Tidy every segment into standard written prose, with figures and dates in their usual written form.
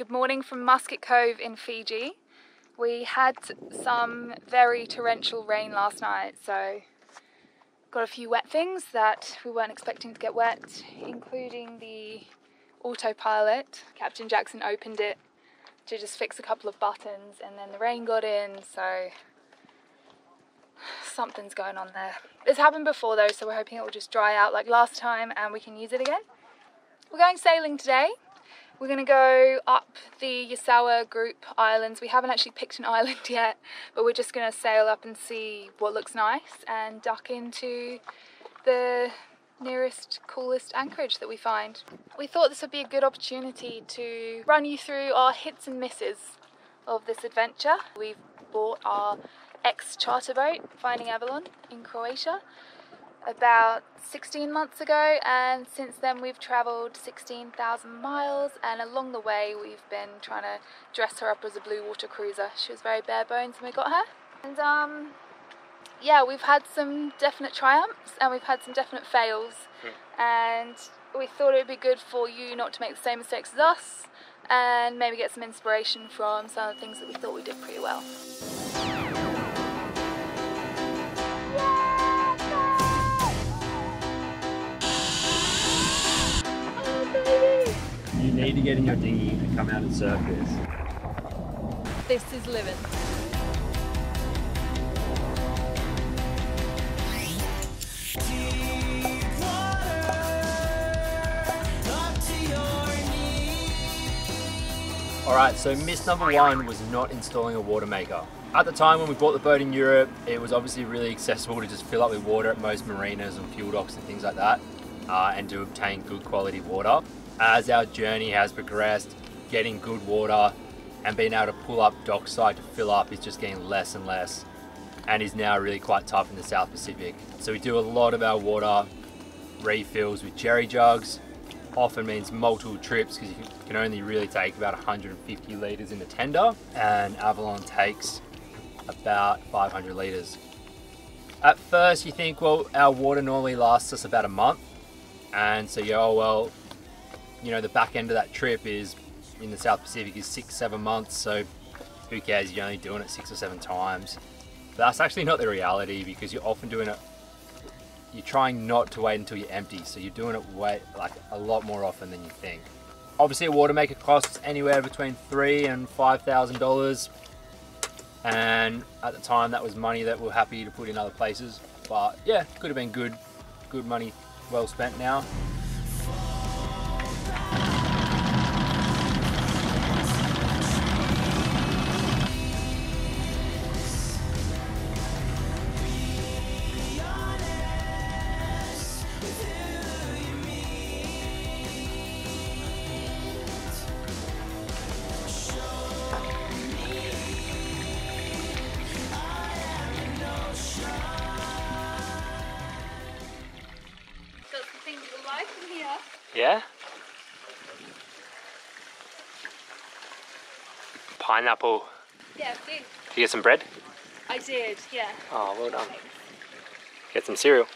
Good morning from Musket Cove in Fiji. We had some very torrential rain last night, so got a few wet things that we weren't expecting to get wet, including the autopilot. Captain Jackson opened it to just fix a couple of buttons and then the rain got in, so something's going on there. It's happened before though, so we're hoping it will just dry out like last time and we can use it again. We're going sailing today. We're going to go up the Yasawa group islands. We haven't actually picked an island yet, but we're just going to sail up and see what looks nice and duck into the nearest, coolest anchorage that we find. We thought this would be a good opportunity to run you through our hits and misses of this adventure. We've bought our ex-charter boat, Finding Avalon, in Croatia about 16 months ago, and since then we've travelled 16,000 miles, and along the way we've been trying to dress her up as a Bluewater cruiser. She was very bare bones when we got her. And yeah, we've had some definite triumphs and we've had some definite fails, and we thought it would be good for you not to make the same mistakes as us and maybe get some inspiration from some of the things that we thought we did pretty well. You need to get in your dinghy and come out and surf this. This is living. Alright, so miss number one was not installing a water maker. At the time when we bought the boat in Europe, it was obviously really accessible to just fill up with water at most marinas and fuel docks and things like that, and to obtain good quality water. As our journey has progressed, getting good water and being able to pull up dockside to fill up is just getting less and less, and is now really quite tough in the South Pacific. So we do a lot of our water refills with jerry jugs. Often means multiple trips because you can only really take about 150 litres in a tender, and Avalon takes about 500 litres. At first you think, well, our water normally lasts us about a month, and so you go, oh well, you know, the back end of that trip is in the South Pacific is 6-7 months, so who cares, you're only doing it 6 or 7 times. But that's actually not the reality, because you're often doing it, you're trying not to wait until you're empty, so you're doing it like a lot more often than you think. Obviously a water maker costs anywhere between $3,000 and $5,000, and at the time that was money that we're happy to put in other places, but yeah, could have been good money well spent now. Yeah? Pineapple. Yeah, do. Did you get some bread? I did, yeah. Oh, well done. Get some cereal.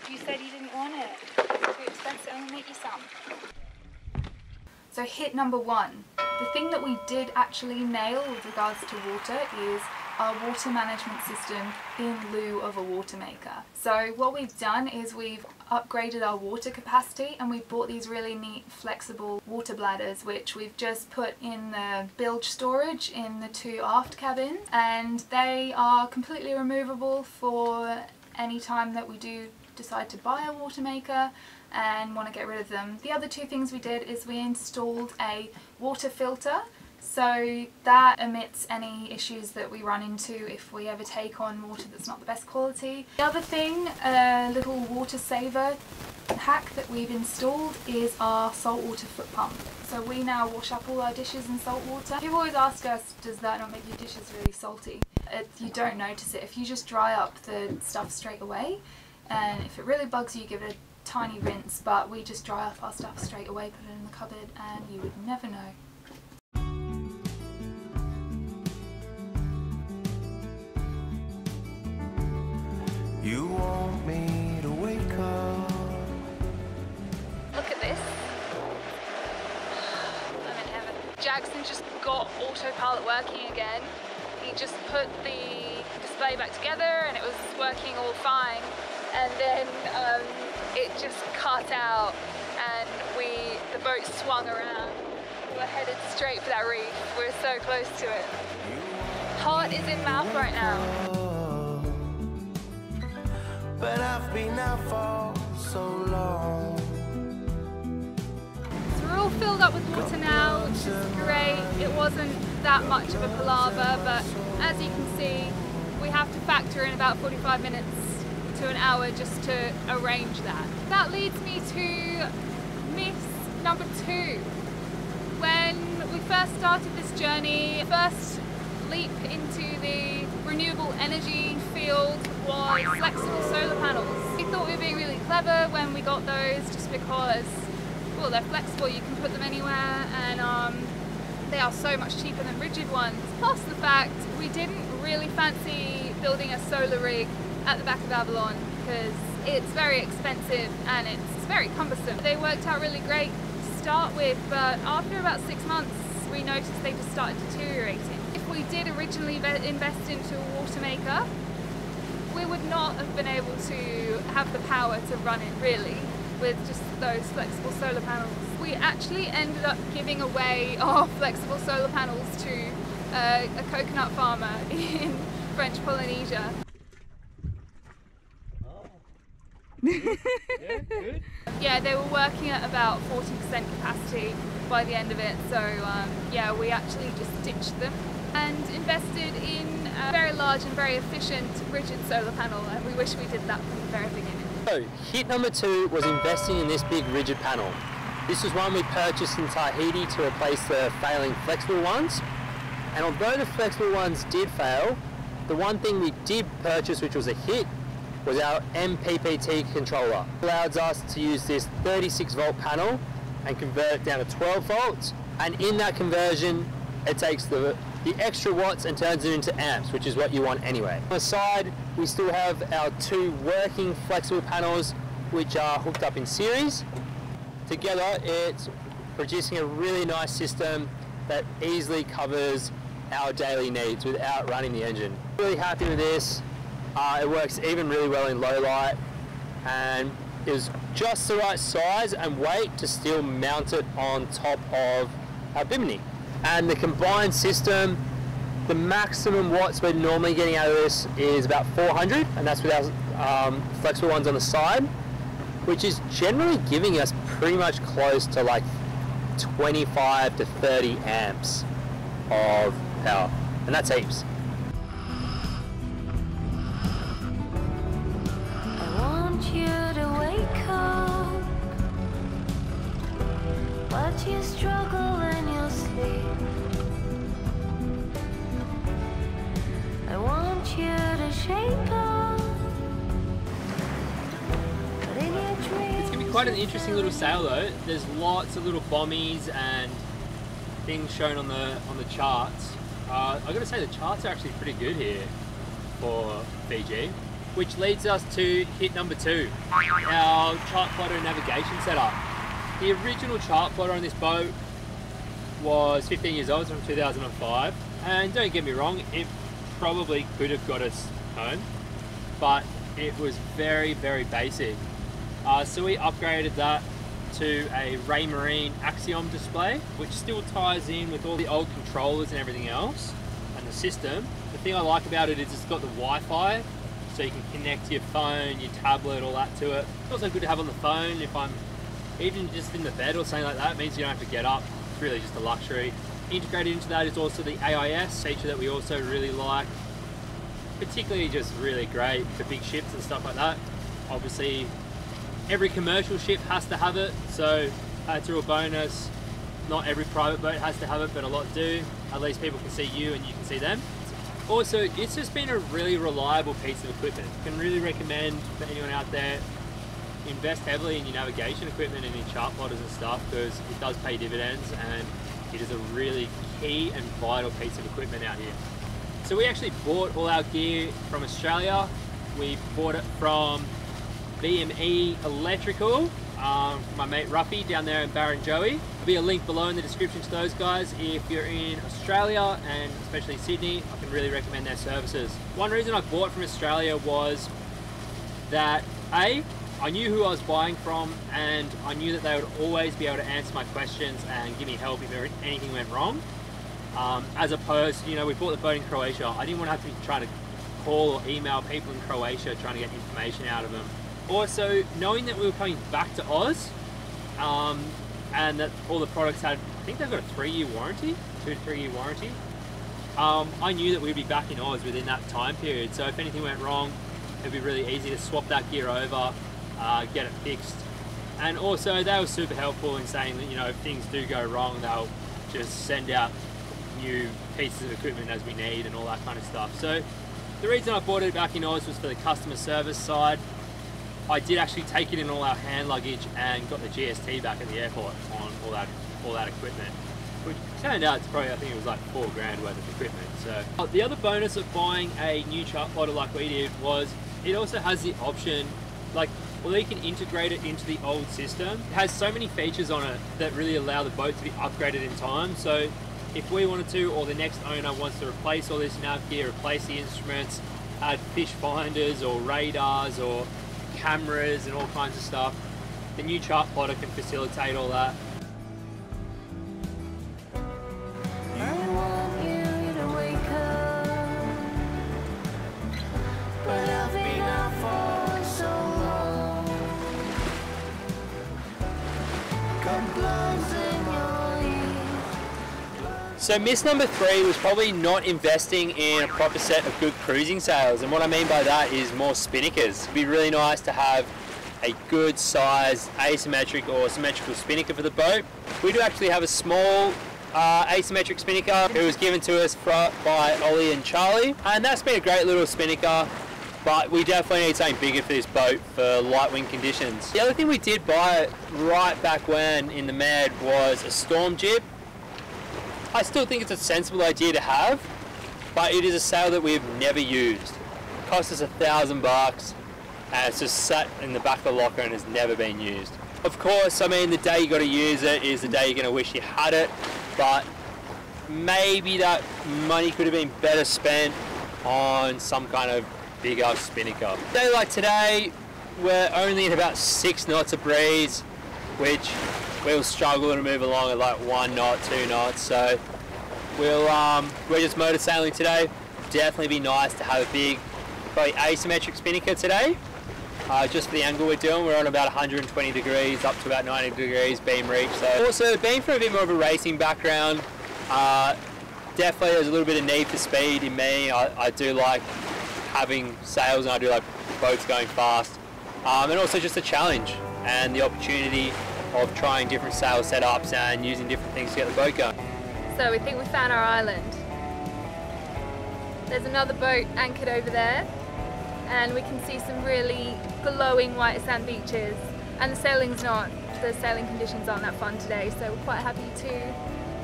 You said you didn't want it. It's too expensive. I'm gonna make you some. So hit number one. The thing that we did actually nail with regards to water is our water management system in lieu of a water maker. So what we've done is we've upgraded our water capacity, and we've bought these really neat flexible water bladders which we've just put in the bilge storage in the 2 aft cabins, and they are completely removable for any time that we do decide to buy a water maker and want to get rid of them. The other 2 things we did is we installed a water filter, so that omits any issues that we run into if we ever take on water that's not the best quality. The other thing, a little water saver hack that we've installed is our saltwater foot pump. So we now wash up all our dishes in salt water. People always ask us, does that not make your dishes really salty? You don't notice it if you just dry up the stuff straight away, and if it really bugs you, give it a tiny rinse, but we just dry up our stuff straight away, put it in the cupboard, and you would never know. You want me to wake up. Look at this. I'm in heaven. Jackson just got autopilot working again. He just put the display back together and it was working all fine. And then it just cut out and the boat swung around. We were headed straight for that reef. We were so close to it. Heart is in mouth right now. But I've been out for so long. So we're all filled up with water now, which is great. It wasn't that much of a palaver, but as you can see, we have to factor in about 45 minutes to an hour just to arrange that. That leads me to myth number 2. When we first started this journey, first leap into the renewable energy field was flexible solar panels. We thought we were being really clever when we got those just because, well, they're flexible, you can put them anywhere, and they are so much cheaper than rigid ones. Plus the fact we didn't really fancy building a solar rig at the back of Avalon because it's very expensive and it's very cumbersome. They worked out really great to start with, but after about 6 months we noticed they just started deteriorating. If we did originally invest into a water maker, we would not have been able to have the power to run it really with just those flexible solar panels. We actually ended up giving away our flexible solar panels to a coconut farmer in French Polynesia. Yeah, good. Yeah, they were working at about 40% capacity by the end of it, so yeah, we actually just ditched them and invested in a very large and very efficient rigid solar panel, and we wish we did that from the very beginning. So, hit number 2 was investing in this big rigid panel. This was one we purchased in Tahiti to replace the failing flexible ones. And although the flexible ones did fail, the one thing we did purchase, which was a hit, was our MPPT controller. It allows us to use this 36 volt panel and convert it down to 12 volts. And in that conversion, it takes the extra watts and turns it into amps, which is what you want anyway. On the side, we still have our 2 working flexible panels, which are hooked up in series. Together, it's producing a really nice system that easily covers our daily needs without running the engine. Really happy with this. It works even really well in low light, and it was just the right size and weight to still mount it on top of our bimini. And the combined system, the maximum watts we're normally getting out of this is about 400, and that's with our flexible ones on the side, which is generally giving us pretty much close to like 25 to 30 amps of power, and that's heaps. I want you to wake up, but you struggle in your sleep. I want you to shake up, but in your dreams. It's going to be quite an interesting little sail though. There's lots of little bommies and things shown on the charts. I've got to say the charts are actually pretty good here for Fiji, which leads us to hit number 2, our chart plotter and navigation setup. The original chart plotter on this boat was 15 years old, it's from 2005, and don't get me wrong, it probably could have got us home, but it was very, very basic. So we upgraded that to a Raymarine Axiom display, which still ties in with all the old controllers and everything else, and the system. The thing I like about it is it's got the Wi-Fi, so you can connect your phone, your tablet, all that to it. It's also good to have on the phone if I'm even just in the bed or something like that. It means you don't have to get up. It's really just a luxury. Integrated into that is also the AIS feature that we also really like. Particularly just really great for big ships and stuff like that. Obviously, every commercial ship has to have it, so that's a real bonus. Not every private boat has to have it, but a lot do. At least people can see you and you can see them. Also, it's just been a really reliable piece of equipment. I can really recommend for anyone out there, invest heavily in your navigation equipment and in chart plotters and stuff, because it does pay dividends and it is a really key and vital piece of equipment out here. So we actually bought all our gear from Australia. We bought it from BME Electrical, my mate Ruffy down there in Barrenjoey. There'll be a link below in the description to those guys. If you're in Australia and especially Sydney, I can really recommend their services. One reason I bought from Australia was that I knew who I was buying from, and I knew that they would always be able to answer my questions and give me help if anything went wrong. As opposed, you know, we bought the boat in Croatia. I didn't want to have to be trying to call or email people in Croatia trying to get information out of them. Also, knowing that we were coming back to Oz, and that all the products had, I think they've got a 3-year warranty, 2 to 3 year warranty. I knew that we'd be back in Oz within that time period, so if anything went wrong, it'd be really easy to swap that gear over, get it fixed. And also they were super helpful in saying that, you know, if things do go wrong, they'll just send out new pieces of equipment as we need and all that kind of stuff. So the reason I bought it back in Oz was for the customer service side. I did actually take it in all our hand luggage and got the GST back at the airport on all that equipment, which turned out to probably, I think it was like $4 grand worth of equipment. So the other bonus of buying a new chart plotter like we did was it also has the option, like, well, you can integrate it into the old system. It has so many features on it that really allow the boat to be upgraded in time. So if we wanted to, or the next owner wants to replace all this nav gear, replace the instruments, add fish finders or radars or cameras and all kinds of stuff, the new chart plotter can facilitate all that. I want you to wake up, but I've been up for so long. Got blows in your ears. So miss number 3 was probably not investing in a proper set of good cruising sails, and what I mean by that is more spinnakers. It'd be really nice to have a good size asymmetric or symmetrical spinnaker for the boat. We do actually have a small asymmetric spinnaker. It was given to us by Ollie and Charlie, and that's been a great little spinnaker, but we definitely need something bigger for this boat for light wind conditions. The other thing we did buy right back when in the Med was a storm jib. I still think it's a sensible idea to have, but it is a sail that we've never used. It cost us $1,000 and it's just sat in the back of the locker and has never been used. Of course, I mean, the day you got to use it is the day you're going to wish you had it, but maybe that money could have been better spent on some kind of bigger spinnaker. A day like today, we're only in about 6 knots of breeze, which we'll struggle to move along at like 1 knot, 2 knots. So we're just motor sailing today. Definitely be nice to have a big, probably asymmetric spinnaker today. Just for the angle we're doing, we're on about 120 degrees up to about 90 degrees beam reach. So also being from a bit more of a racing background, definitely there's a little bit of need for speed in me. I do like having sails and I do like boats going fast. And also just a challenge and the opportunity of trying different sail setups and using different things to get the boat going. So we think we found our island. There's another boat anchored over there, and we can see some really glowing white sand beaches, and the sailing conditions aren't that fun today, so we're quite happy to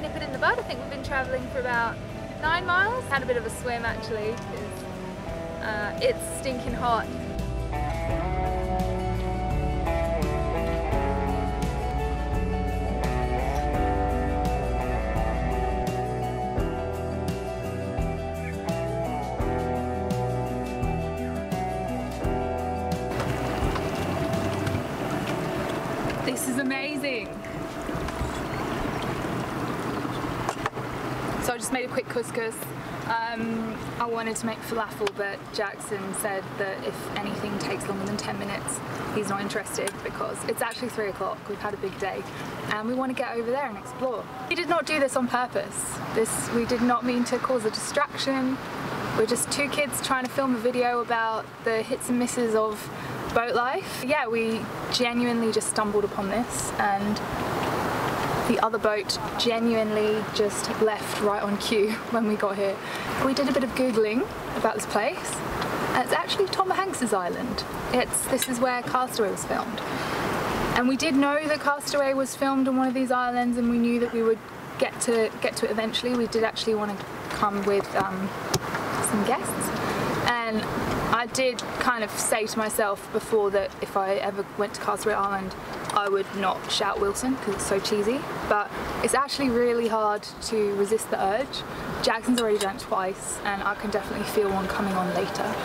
nip it in the bud. I think we've been travelling for about 9 miles. Had a bit of a swim actually, because it's stinking hot. This is amazing. So I just made a quick couscous. I wanted to make falafel, but Jackson said that if anything takes longer than 10 minutes, he's not interested because it's actually 3 o'clock. We've had a big day and we want to get over there and explore. We did not do this on purpose. We did not mean to cause a distraction. We're just 2 kids trying to film a video about the hits and misses of boat life. Yeah, we genuinely just stumbled upon this, and the other boat genuinely just left right on cue when we got here. We did a bit of Googling about this place, and it's actually Tom Hanks's island. This is where Castaway was filmed. And we did know that Castaway was filmed on one of these islands, and we knew that we would get to it eventually. We did actually want to come with some guests, and I did kind of say to myself before that if I ever went to Castaway Island, I would not shout Wilson because it's so cheesy, but it's actually really hard to resist the urge. Jackson's already done it twice and I can definitely feel one coming on later.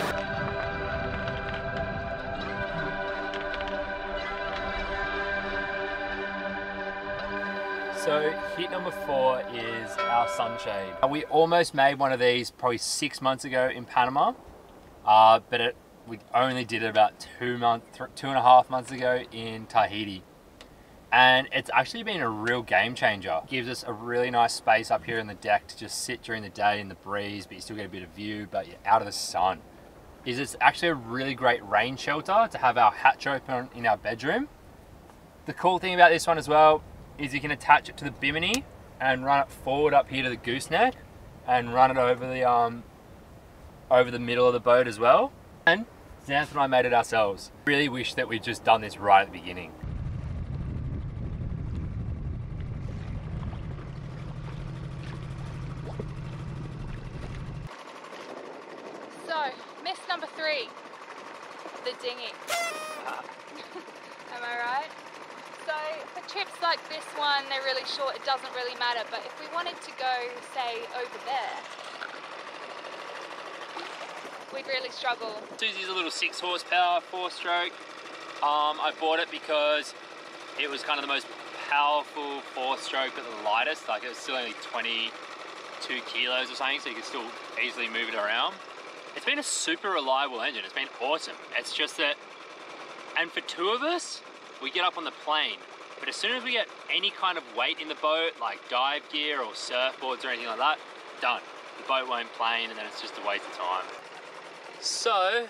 So hit number 4 is our sunshade. We almost made one of these probably 6 months ago in Panama, but we only did it about 2.5 months ago in Tahiti. And it's actually been a real game changer. It gives us a really nice space up here in the deck to just sit during the day in the breeze, but you still get a bit of view, but you're out of the sun. It's actually a really great rain shelter to have our hatch open in our bedroom. The cool thing about this one as well is you can attach it to the bimini and run it forward up here to the gooseneck and run it over the middle of the boat as well. And Xanthe and I made it ourselves. Really wish that we'd just done this right at the beginning. So, miss number 3, the dinghy. Am I right? So for trips like this one, they're really short, it doesn't really matter, but if we wanted to go, say, over there, we'd really struggle. Susie's a little 6 horsepower 4-stroke. I bought it because it was kind of the most powerful 4-stroke but the lightest. Like, it was still only 22 kilos or something, so you could still easily move it around. It's been a super reliable engine. It's been awesome. It's just that, and for 2 of us, we get up on the plane, but as soon as we get any kind of weight in the boat, like dive gear or surfboards or anything like that, done. The boat won't plane and then it's just a waste of time. So,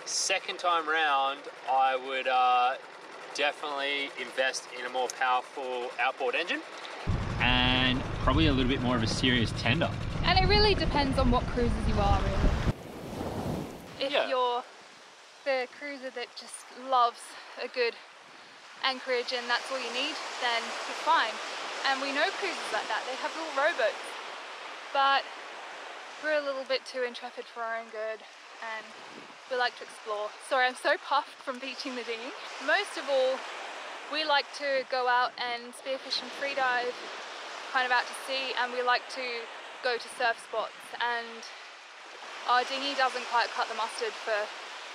second time round, I would definitely invest in a more powerful outboard engine and probably a little bit more of a serious tender. And it really depends on what cruisers you are, really. If you're the cruiser that just loves a good anchorage and that's all you need, then you're fine. And we know cruisers like that, they have little rowboats. But we're a little bit too intrepid for our own good and we like to explore. Sorry, I'm so puffed from beaching the dinghy. Most of all, we like to go out and spearfish and freedive, kind of out to sea, and we like to go to surf spots, and our dinghy doesn't quite cut the mustard for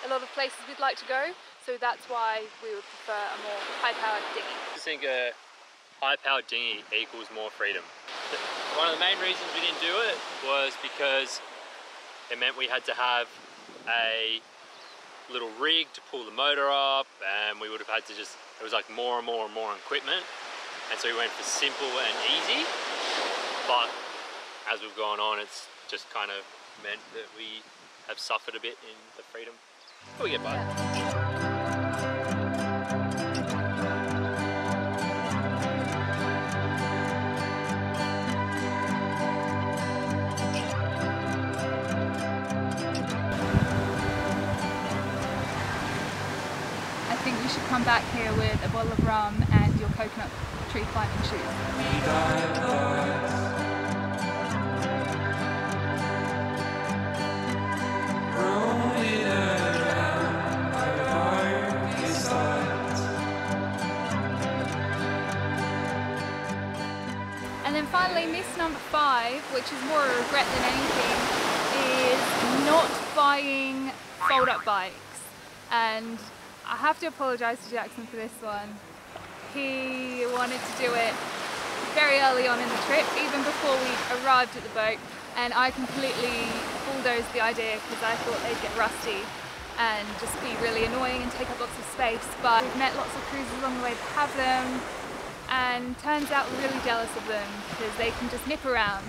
a lot of places we'd like to go, so that's why we would prefer a more high-powered dinghy. I think a high-powered dinghy equals more freedom. One of the main reasons we didn't do it was because it meant we had to have a little rig to pull the motor up, and we would have had to just, it was like more and more and more equipment, and so we went for simple and easy, but as we've gone on, it's just kind of meant that we have suffered a bit in the freedom. But we get by. I think we should come back here with a bottle of rum and your coconut tree climbing shoes. And then finally, miss number 5, which is more a regret than anything, is not buying fold-up bikes. And I have to apologise to Jackson for this one. He wanted to do it very early on in the trip, even before we arrived at the boat, and I completely bulldozed the idea because I thought they'd get rusty and just be really annoying and take up lots of space. But we've met lots of cruisers along the way that have them, and turns out we're really jealous of them because they can just nip around.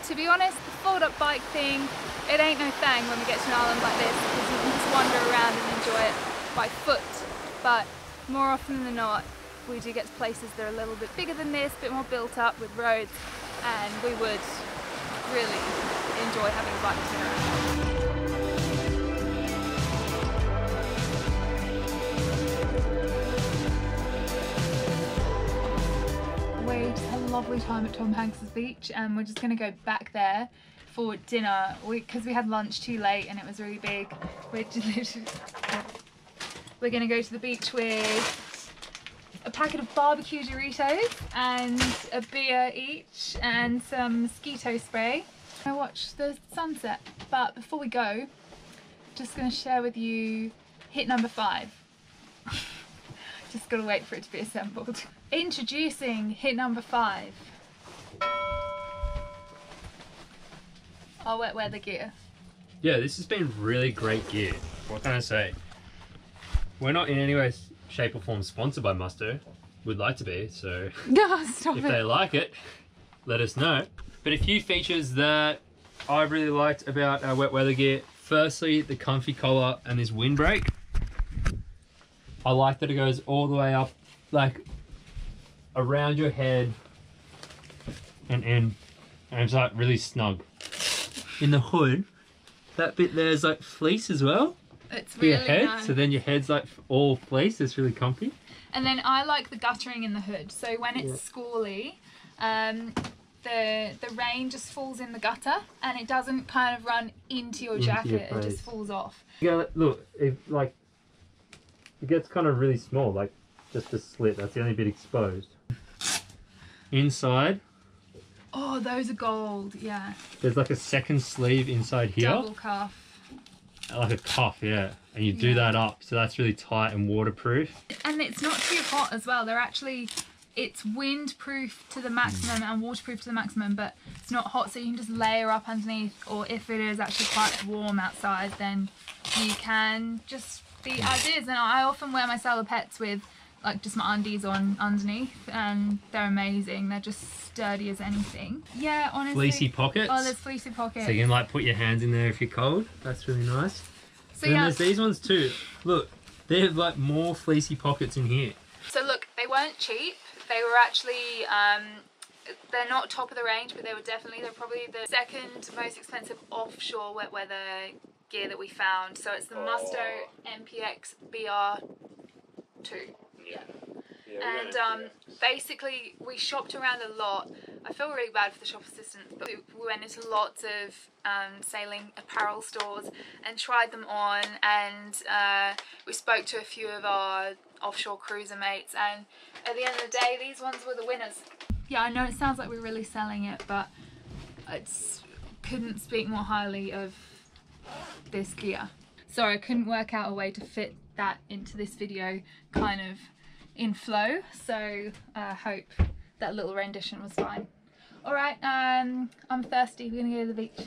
To be honest, the fold-up bike thing, it ain't no thing when we get to an island like this because you can just wander around and enjoy it by foot. But more often than not, we do get to places that are a little bit bigger than this, a bit more built up with roads, and we would really enjoy having a bike to get around. We just had a lovely time at Tom Hanks's beach, and we're just going to go back there for dinner because we had lunch too late and it was really big. We're going to go to the beach with a packet of barbecue Doritos and a beer each and some mosquito spray. I watched the sunset, but before we go, just going to share with you hit number 5. Just gotta wait for it to be assembled. Introducing hit number 5. Our wet weather gear. Yeah, this has been really great gear. What can I say? We're not in any way, shape or form sponsored by Musto. We'd like to be, so Stop if it. they like it, let us know. But a few features that I really liked about our wet weather gear. Firstly, the comfy collar and this windbreak. I like that it goes all the way up, like around your head and it's like really snug. In the hood, that bit there's like fleece as well. It's For your really head, nice. so then your head's like all fleece. It's really comfy. And then I like the guttering in the hood. So when it's squally, the rain just falls in the gutter and it doesn't kind of run into your jacket. It just falls off. Yeah, look, it gets kind of really small, like just a slit. That's the only bit exposed. Inside, oh, those are gold. Yeah. there's like a second sleeve inside here, Double cuff. like a cuff, yeah. And you do that up, so that's really tight and waterproof. And it's not too hot as well. They're actually, it's windproof to the maximum and waterproof to the maximum, but it's not hot, so you can just layer up underneath, or if it is actually quite warm outside, then you can just be as is. And I often wear my salopettes with like just my undies on underneath, and they're amazing. They're just sturdy as anything. Yeah, honestly. Fleecy pockets. Oh, there's fleecy pockets. So you can like put your hands in there if you're cold. That's really nice. So And then yeah. there's these ones too. Look, they have like more fleecy pockets in here. So look, they weren't cheap. They were actually, they're not top of the range, but they're probably the second most expensive offshore wet weather gear that we found. So it's the Musto MPX BR2. Yeah. And basically we shopped around a lot. I feel really bad for the shop assistants, but we went into lots of sailing apparel stores and tried them on, and we spoke to a few of our offshore cruiser mates, and at the end of the day these ones were the winners. Yeah, I know it sounds like we're really selling it, but I couldn't speak more highly of this gear. Sorry, I couldn't work out a way to fit that into this video kind of in flow, so I hope that little rendition was fine. Alright, I'm thirsty, we're gonna go to the beach.